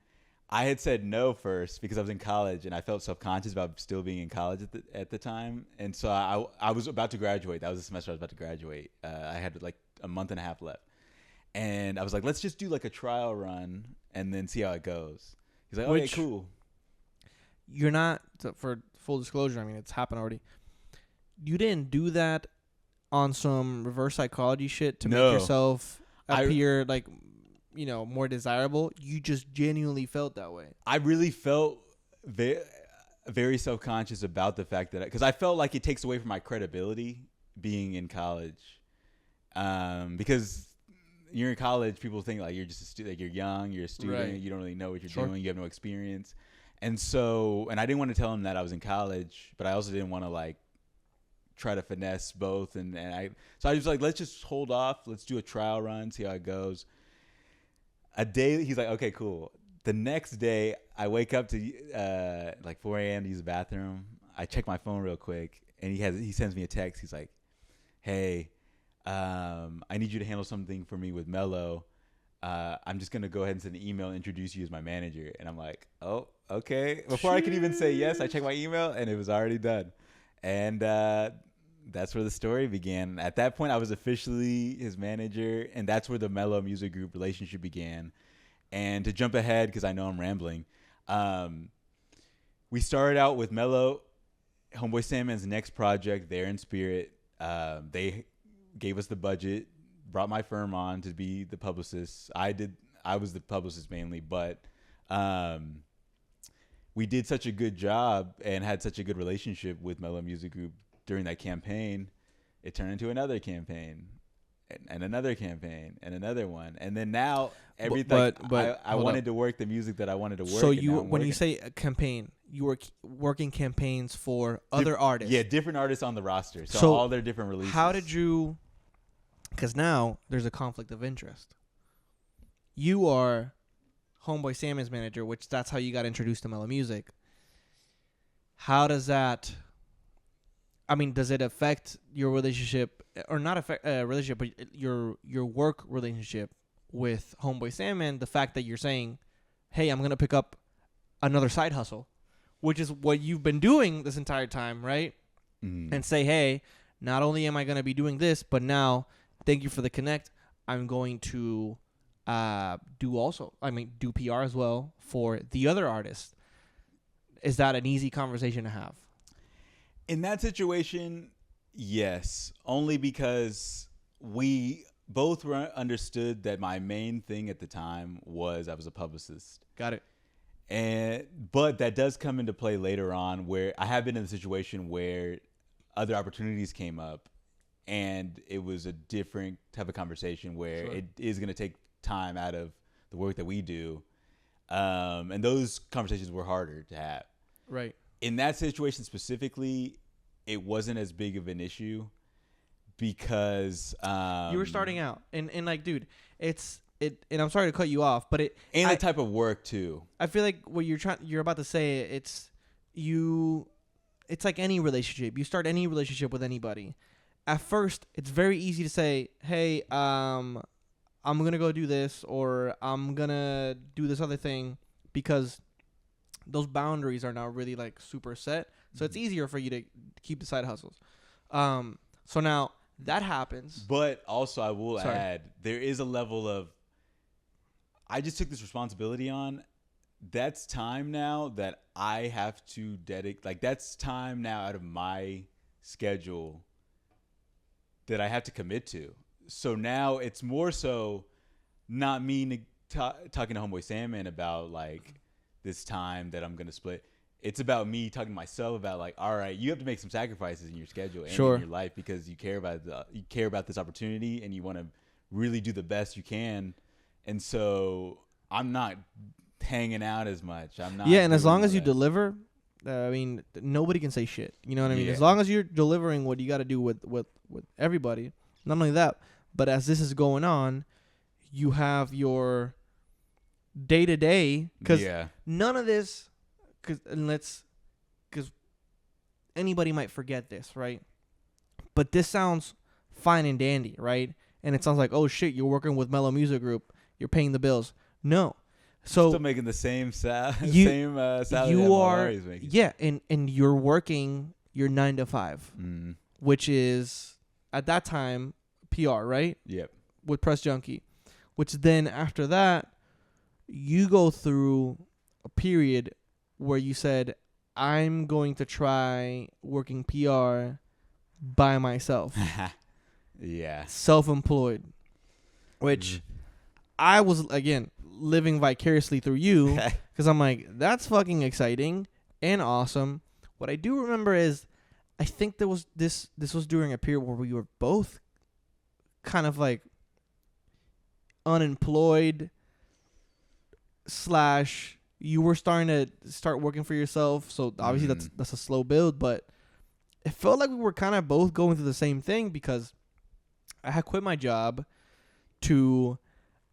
I had said no first because I was in college, and I felt self-conscious about still being in college at the time. And so I was about to graduate. That was the semester I was about to graduate. I had like a month and a half left. And I was like, let's just do like a trial run and then see how it goes. He's like, okay, cool. You're not, for full disclosure, I mean, it's happened already. You didn't do that on some reverse psychology shit to make yourself appear like, you know, more desirable. You just genuinely felt that way. I really felt very self-conscious about the fact that, because I felt like it takes away from my credibility being in college, because you're in college, people think like you're just a student, like you're young, you're a student, Right. you don't really know what you're Sure. doing, you have no experience. And so, and I didn't want to tell him that I was in college, but I also didn't want to like try to finesse both. So I was like, let's just hold off. Let's do a trial run, see how it goes. A day, he's like, okay, cool. The next day, I wake up to like 4 a.m. to use the bathroom. I check my phone real quick, and he sends me a text. He's like, hey, I need you to handle something for me with Mello. I'm just going to go ahead and send an email and introduce you as my manager. And I'm like, oh, okay. Before I could even say yes, I checked my email, and it was already done. And that's where the story began. At that point, I was officially his manager, and that's where the Mello Music Group relationship began. And to jump ahead, because I know I'm rambling, we started out with Mello, Homeboy Sandman's next project, There in Spirit. They gave us the budget, brought my firm on to be the publicist. I was the publicist mainly, but we did such a good job and had such a good relationship with Mello Music Group during that campaign. It turned into another campaign and another campaign and another one. And then now everything, but I wanted to work the music that I wanted to work. So and when you say a campaign, you were working campaigns for other artists. Yeah, different artists on the roster. So all their different releases. How did you, because now there's a conflict of interest. You are Homeboy Sammy's manager, which that's how you got introduced to Mello Music. How does that, I mean, does it affect your relationship, or not affect relationship, but your work relationship with Homeboy Sandman? The fact that you're saying, hey, I'm going to pick up another side hustle, which is what you've been doing this entire time, right? Mm. And say, hey, not only am I going to be doing this, but now, thank you for the connect, I'm going to do PR as well for the other artists. Is that an easy conversation to have? In that situation, yes. Only because we both understood that my main thing at the time was I was a publicist. Got it. But that does come into play later on, where I have been in a situation where other opportunities came up, and it was a different type of conversation where it is going to take time out of the work that we do. And those conversations were harder to have. Right. In that situation specifically, it wasn't as big of an issue because you were starting out, and like, dude, and I'm sorry to cut you off, but the type of work too. I feel like what you're about to say, it's like any relationship. You start any relationship with anybody. At first, it's very easy to say, hey, I'm going to go do this, or I'm going to do this other thing, because those boundaries are now really like super set. So it's easier for you to keep the side hustles. So now that happens. But also I will add, there is a level of, I just took this responsibility on. That's time now that I have to dedicate. Like, that's time now out of my schedule that I have to commit to. So now it's more so not me talking to Homeboy Sandman about like this time that I'm going to split. It's about me talking to myself about like, all right, you have to make some sacrifices in your schedule and in your life, because you care about this opportunity and you want to really do the best you can. And so I'm not hanging out as much. I'm not. Yeah, and as long as you deliver, I mean, nobody can say shit. You know what I mean? Yeah. As long as you're delivering what you got to do with everybody. Not only that, but as this is going on, you have your day to day, because none of this, because anybody might forget this, right? But this sounds fine and dandy, right? And it sounds like, oh shit, you're working with Mello Music Group, you're paying the bills. No. So still making the same salary. You are, yeah, and you're working your 9 to 5, which is at that time PR, right? Yep. With Press Junkie, which then after that, you go through a period where you said, I'm going to try working PR by myself. Yeah. Self-employed, which I was, again, living vicariously through you, because I'm like, that's fucking exciting and awesome. What I do remember is, I think there was this was during a period where we were both kind of like unemployed / you were starting to start working for yourself. So obviously that's a slow build, but it felt like we were kind of both going through the same thing because I had quit my job to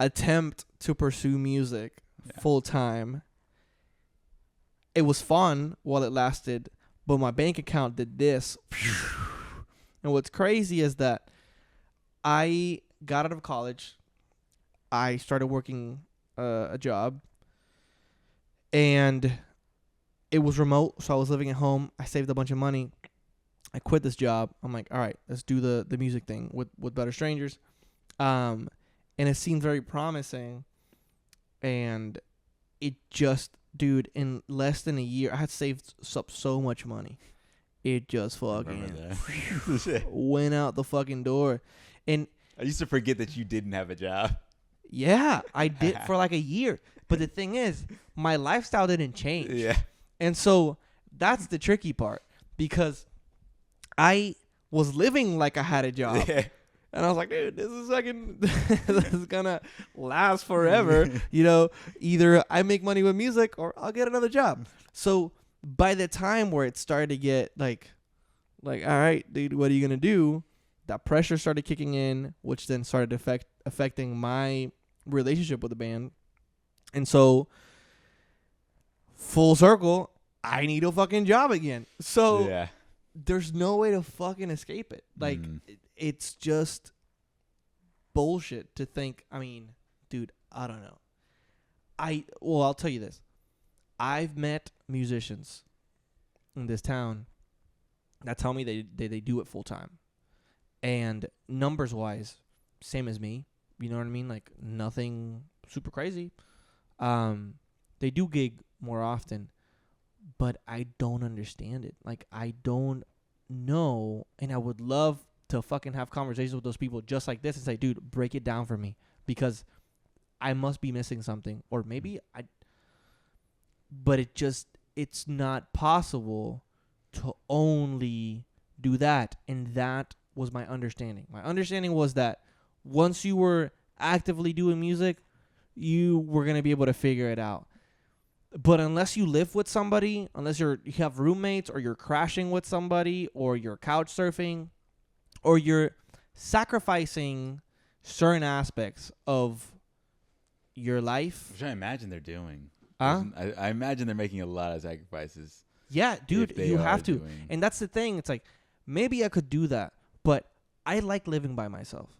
attempt to pursue music full time. It was fun while it lasted, but my bank account did this. And what's crazy is that I got out of college. I started working a job, and it was remote, so I was living at home. I saved a bunch of money. I quit this job. I'm like, all right, let's do the music thing with Better Strangers. And it seemed very promising. And it just, dude, in less than a year, I had saved up so much money. It just fucking went out the fucking door. And I used to forget that you didn't have a job. Yeah, I did for like a year. But the thing is, my lifestyle didn't change. Yeah. And so that's the tricky part, because I was living like I had a job. Yeah. And I was like, dude, this is gonna last forever. Either I make money with music or I'll get another job. So by the time where it started to get like, all right, dude, what are you gonna do? That pressure started kicking in, which then started affecting my relationship with the band. And so, full circle, I need a fucking job again. So there's no way to fucking escape it. Like, it's just bullshit to think. I mean, dude, I don't know. I'll tell you this. I've met musicians in this town that tell me they do it full time. And numbers wise, same as me. You know what I mean? Like, nothing super crazy. They do gig more often, but I don't understand it. Like, I don't know, and I would love to fucking have conversations with those people just like this and say, dude, break it down for me, because I must be missing something, or maybe but it's not possible to only do that. And that was my understanding. My understanding was that once you were actively doing music, you were going to be able to figure it out. But unless you live with somebody, unless you have roommates, or you're crashing with somebody, or you're couch surfing, or you're sacrificing certain aspects of your life. Which I imagine they're doing. Huh? I imagine they're making a lot of sacrifices. Yeah, dude, you have to. And that's the thing. It's like, maybe I could do that, but I like living by myself.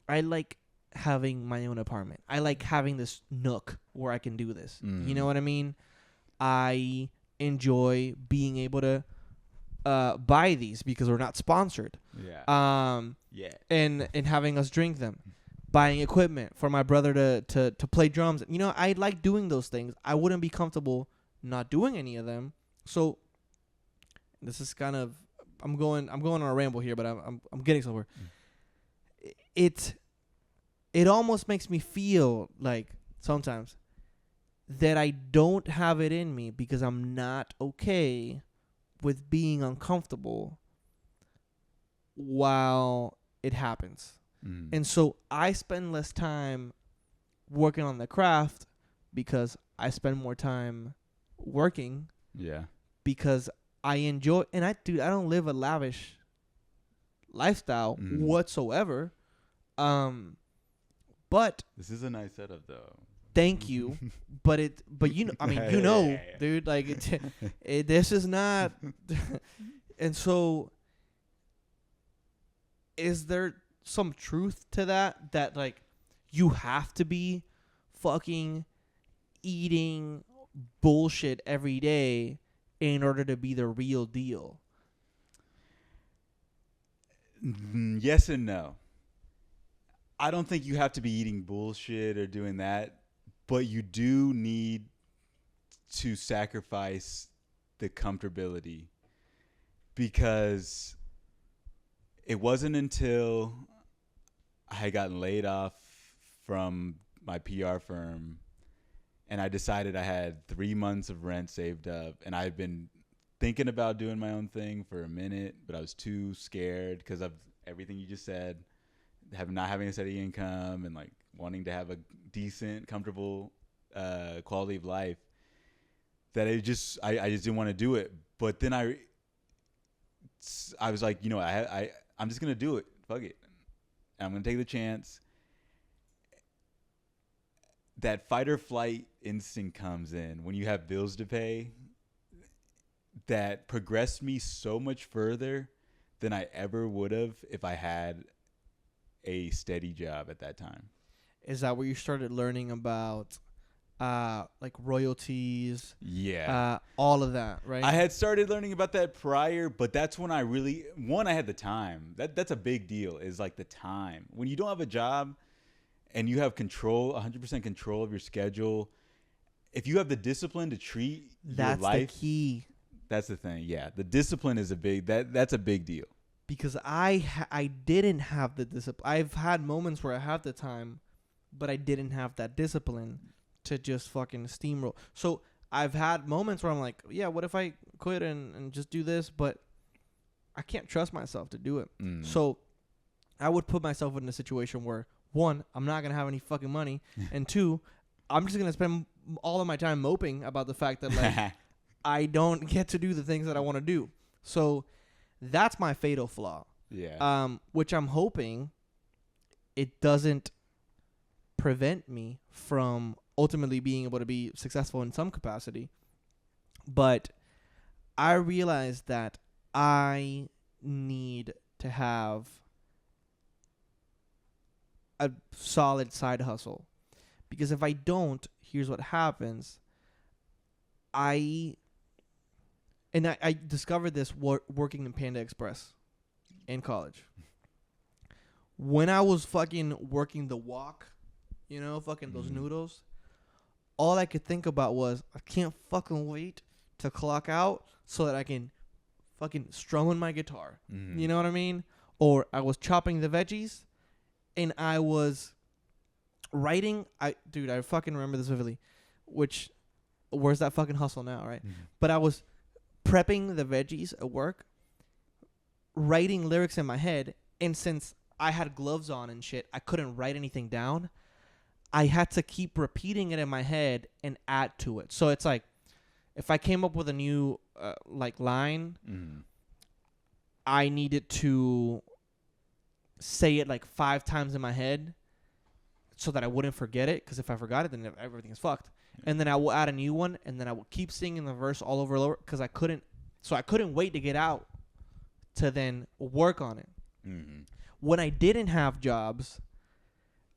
I like having my own apartment. I like having this nook where I can do this. You know what I mean? I enjoy being able to buy these because we're not sponsored. Yeah. And having us drink them. Buying equipment for my brother to play drums. I like doing those things. I wouldn't be comfortable not doing any of them. So this is kind of, I'm going on a ramble here, but I'm getting somewhere. It almost makes me feel like sometimes that I don't have it in me because I'm not okay with being uncomfortable while it happens. And so I spend less time working on the craft because I spend more time working. Yeah. Because I enjoy, and I don't live a lavish lifestyle whatsoever. But this is a nice setup, though. Thank you, but dude, like this is not. And so, is there some truth to that? That like you have to be fucking eating bullshit every day in order to be the real deal? Yes and no. I don't think you have to be eating bullshit or doing that, but you do need to sacrifice the comfortability, because it wasn't until I had gotten laid off from my PR firm and I decided I had 3 months of rent saved up, and I had been thinking about doing my own thing for a minute, but I was too scared because of everything you just said, not having a steady income and like wanting to have a decent, comfortable quality of life, that I just didn't want to do it. But then I was like, you know, I'm just gonna do it. Fuck it. I'm gonna take the chance. That fight or flight instinct comes in when you have bills to pay. That progressed me so much further than I ever would have if I had a steady job at that time. Is that where you started learning about like royalties? Yeah. All of that, right? I had started learning about that prior, but that's when I really, I had the time. That's a big deal, is like the time. When you don't have a job and you have control, 100% control of your schedule, if you have the discipline to treat your life. That's the key. That's the thing. Yeah. The discipline is that's a big deal. Because I didn't have the discipline. I've had moments where I have the time, but I didn't have that discipline to just fucking steamroll. So I've had moments where I'm like, yeah, what if I quit and just do this? But I can't trust myself to do it. So I would put myself in a situation where, one, I'm not going to have any fucking money. And two, I'm just going to spend all of my time moping about the fact that like I don't get to do the things that I want to do. So that's my fatal flaw. Yeah. Which I'm hoping it doesn't prevent me from ultimately being able to be successful in some capacity. But I realize that I need to have a solid side hustle. Because if I don't, here's what happens. I discovered this working in Panda Express in college. When I was fucking working the walk, you know, fucking those noodles, all I could think about was, I can't fucking wait to clock out so that I can fucking strum on my guitar. You know what I mean? Or I was chopping the veggies and I was writing. I fucking remember this vividly. Where's that fucking hustle now, right? But I was prepping the veggies at work, writing lyrics in my head, and since I had gloves on and shit, I couldn't write anything down. I had to keep repeating it in my head and add to it. So it's like, if I came up with a new line, I needed to say it like 5 times in my head so that I wouldn't forget it. Because if I forgot it, then everything is fucked. And then I will add a new one, and then I will keep singing the verse all over because I couldn't wait to get out to then work on it. When I didn't have jobs,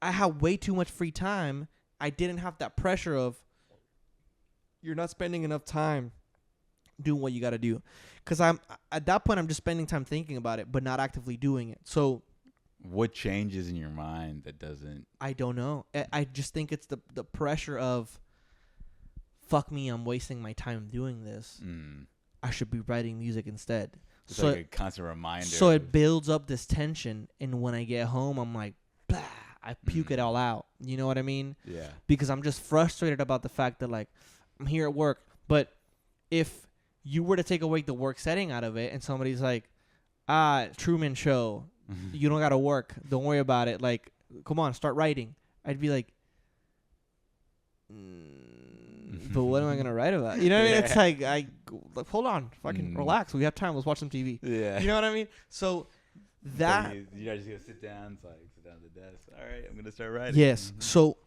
I had way too much free time. I didn't have that pressure of, you're not spending enough time doing what you got to do. Because at that point, I'm just spending time thinking about it, but not actively doing it. So what changes in your mind that doesn't? I don't know. I just think it's the pressure of, fuck me, I'm wasting my time doing this. I should be writing music instead. It's so like a constant reminder. So it builds up this tension, and when I get home, I'm like, blah, I puke it all out. You know what I mean? Yeah. Because I'm just frustrated about the fact that, like, I'm here at work, but if you were to take away the work setting out of it, and somebody's like, Truman Show, you don't got to work, don't worry about it, like, come on, start writing. I'd be like, but what am I gonna write about? You know what I mean? It's like, hold on, fucking relax. We have time. Let's watch some TV. Yeah. You know what I mean? So that you're just gonna sit down. It's like, sit down at the desk. All right, I'm gonna start writing. Yes. So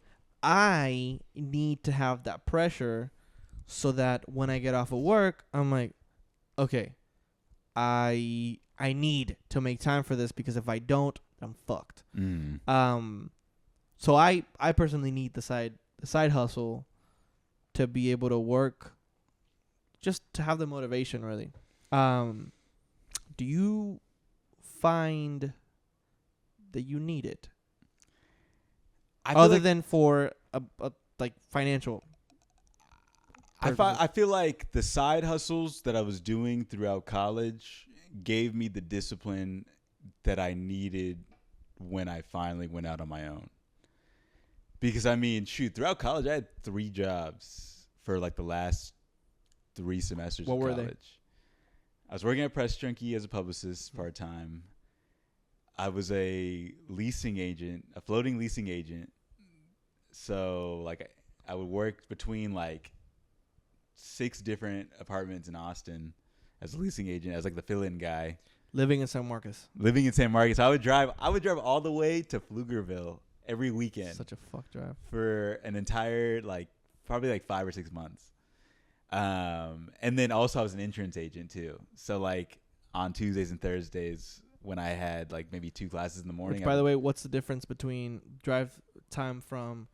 I need to have that pressure so that when I get off of work, I'm like, okay, I need to make time for this, because if I don't, I'm fucked. So I personally need the side hustle to be able to work, just to have the motivation, really. Do you find that you need it? Other than for a like financial purposes? I feel like the side hustles that I was doing throughout college gave me the discipline that I needed when I finally went out on my own. Because, I mean, shoot, throughout college, I had 3 jobs for, like, the last 3 semesters of college. What were they? I was working at Press Junkie as a publicist part-time. I was a leasing agent, a floating leasing agent So like I would work between like 6 different apartments in Austin as a leasing agent, as like the fill-in guy. Living in San Marcos. Living in San Marcos. I would drive all the way to Pflugerville every weekend. Such a fuck drive. For an entire like probably like 5 or 6 months. And then also I was an insurance agent too. So like on Tuesdays and Thursdays when I had like maybe 2 classes in the morning. Which, by the way, what's the difference between drive time from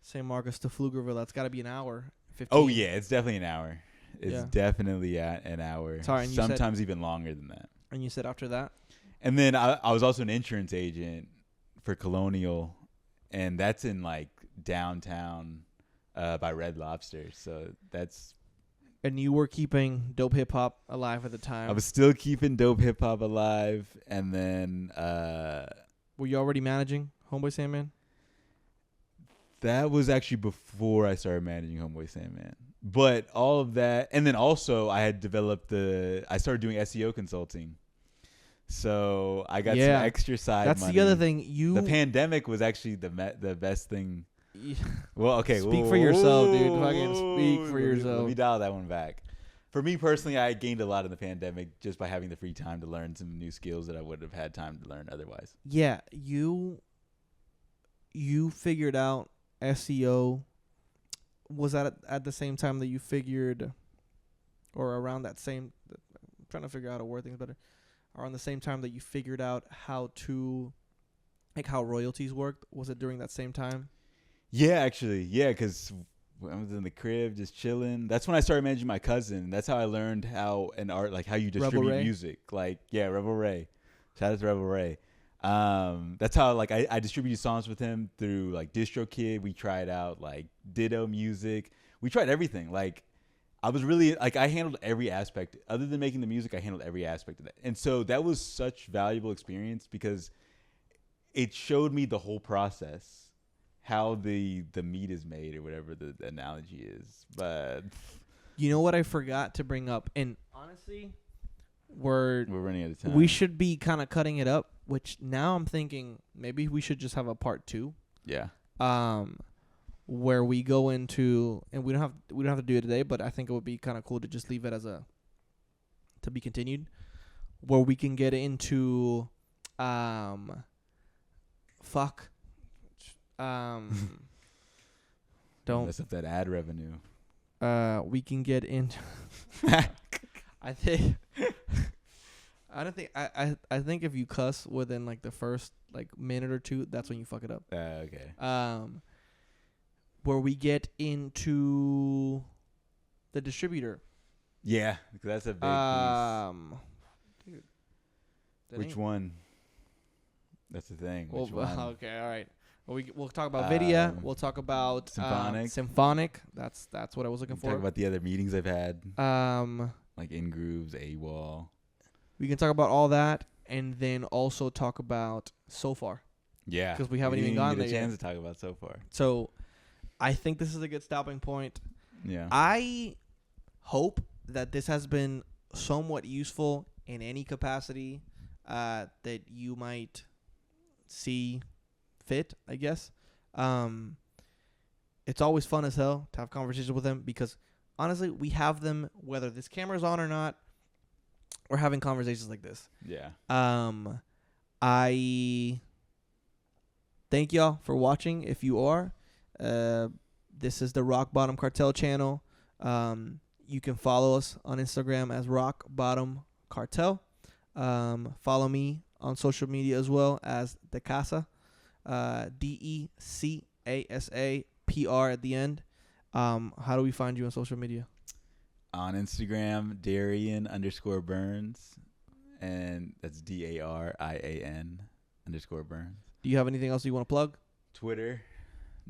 San Marcos to Pflugerville? That's got to be an hour. 15. Oh yeah, it's definitely an hour. It's definitely an hour. Sorry, and sometimes even longer than that. And you said after that? And then I was also an insurance agent for Colonial, and that's in like downtown by Red Lobster. So that's. And you were keeping dope hip hop alive at the time. I was still keeping dope hip hop alive, and then. Were you already managing Homeboy Sandman? That was actually before I started managing Homeboy Sandman. But all of that, and then also I had developed I started doing SEO consulting. So I got some extra side That's money. the other thing. The pandemic was actually the best thing. Yeah. Well, okay. Speak for yourself, dude. Fucking speak for yourself. Let me dial that one back. For me personally, I gained a lot in the pandemic just by having the free time to learn some new skills that I would have had time to learn otherwise. Yeah, you figured out SEO. Was that at the same time that you figured, or around that same? I'm trying to figure out how to word things better. Around the same time that you figured out how to, like, how royalties worked. Was it during that same time? Yeah, actually, yeah, because I was in the crib just chilling. That's when I started managing my cousin. That's how I learned how how you distribute music. Like, yeah, Rebel Ray. Shout out to Rebel Ray. That's how like I distributed songs with him through like DistroKid. We tried out like Ditto Music. We tried everything. Like I was really like I handled every aspect other than making the music. I handled every aspect of that, and so that was such valuable experience because it showed me the whole process, how the meat is made or whatever the analogy is. But you know what I forgot to bring up, and honestly, we're running out of time. We should be kind of cutting it up. Which now I'm thinking maybe we should just have a part 2. Yeah. Where we go into, and we don't have to do it today, but I think it would be kind of cool to just leave it as to be continued, where we can get into, don't mess up that ad revenue. We can get into. I think. I don't think I think if you cuss within like the first like minute or 2, that's when you fuck it up. Okay. Where we get into the distributor. Yeah, because that's a big piece. Dude, which one? That's the thing. Which one? Okay, all right. Well, we'll talk about Vidya. We'll talk about Symphonic. That's what I was looking for. Talk about the other meetings I've had. Like In Grooves, AWOL. We can talk about all that, and then also talk about So Far. Yeah, because we haven't even gotten a chance to talk about So Far. So, I think this is a good stopping point. Yeah, I hope that this has been somewhat useful in any capacity that you might see fit. I guess it's always fun as hell to have conversations with them because honestly, we have them whether this camera's on or not. We're having conversations like this. Yeah. I thank y'all for watching. If you are, this is the Rock Bottom Cartel channel. You can follow us on Instagram as Rock Bottom Cartel. Follow me on social media as well as Decasa, DECASAPR at the end. How do we find you on social media? On Instagram, Darian_Burns, and that's DARIAN_Burns. Do you have anything else you want to plug? Twitter,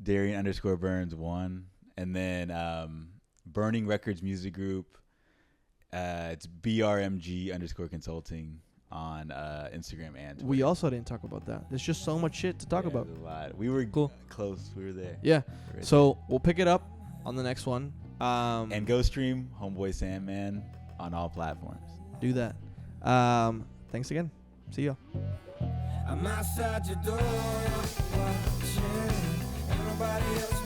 Darian_Burns1, and then Burning Records Music Group. It's BRMG_Consulting on Instagram and Twitter. We also didn't talk about that. There's just so much shit to talk about. There's a lot. We were close. We were there. Yeah. So we'll pick it up on the next one. And go stream Homeboy Sandman on all platforms. Do that. Thanks again. See y'all. I'm outside your door watching. Everybody else